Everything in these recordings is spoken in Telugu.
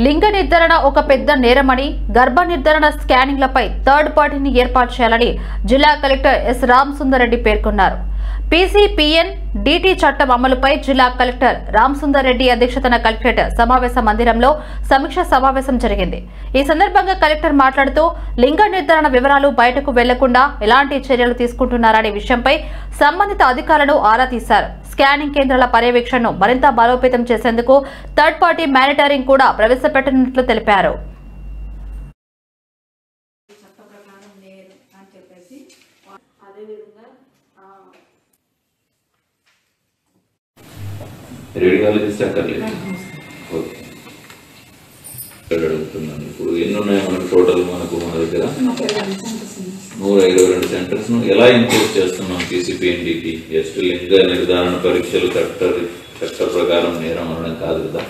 లింగ నిర్ధారణ ఒక పెద్ద నేరమని, గర్భ నిర్ధారణ స్కానింగ్లపై థర్డ్ పార్టీని ఏర్పాటు చేయాలని జిల్లా కలెక్టర్ ఎస్ రామసుందర్ రెడ్డి పేర్కొన్నారు. పీసీపీఎన్ డీటీ చట్టం అమలుపై జిల్లా కలెక్టర్ రామసుందర్ రెడ్డి అధ్యక్షతన కలెక్టరేట్ సమావేశ మందిరంలో సమీక్ష సమావేశం జరిగింది. ఈ సందర్భంగా కలెక్టర్ మాట్లాడుతూ లింగ నిర్ధారణ వివరాలు బయటకు వెళ్లకుండా ఎలాంటి చర్యలు తీసుకుంటున్నారనే విషయంపై సంబంధిత అధికారులను ఆరా తీశారు. స్కానింగ్ కేంద్రాల పర్యవేక్షణను మరింత బలోపేతం చేసేందుకు థర్డ్ పార్టీ మానిటరింగ్ కూడా ప్రవేశపెట్టనున్నట్లు తెలిపారు. రేడియాలజిస్ట్ అక్కర్లేదు. ఓకే, అడుగుతున్నాను. ఇప్పుడు ఎన్ని ఉన్నాయి మనకు టోటల్? మన దగ్గర 152 సెంటర్స్ ను ఎలా ఇంపోజ్ చేస్తున్నాం? పీసీపీఎన్డీటీ జస్ట్ లింగ నిర్ధారణ పరీక్షలు చట్ట ప్రకారం నేరం అనడం కాదు కదా,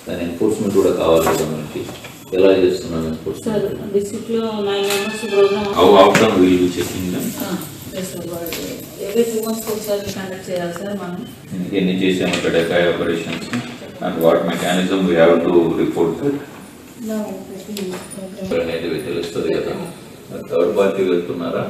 దాని ఎన్ఫోర్స్మెంట్ కూడా కావాలి కదా మనకి. ఎలా చేస్తున్నాం ఎన్ఫోర్స్మెంట్? ఎన్ని చేసాము ఇక్కడ decoy operations and what mechanism we have to report అనేది తెలుస్తుంది కదా. థర్డ్ పార్టీ వెళ్తున్నారా?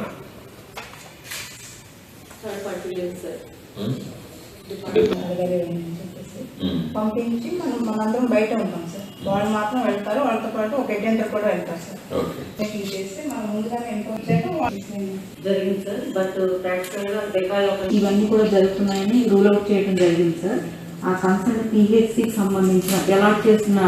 పంపించి మనందరం బయట ఉంటాం సార్. వాళ్ళు మాత్రం వెళ్తారు, వాళ్ళతో పాటు ఒక అటెండర్ కూడా వెళ్తారు సార్. చేస్తే మనం ముందుగానే జరిగింది సార్. బట్ ప్రాక్టికల్ గా ఇవన్నీ కూడా జరుగుతున్నాయని రూల్ అవుట్ చేయడం జరిగింది సార్. ఆ కన్సర్న్ PHCకి సంబంధించిన అలాట్ చేసిన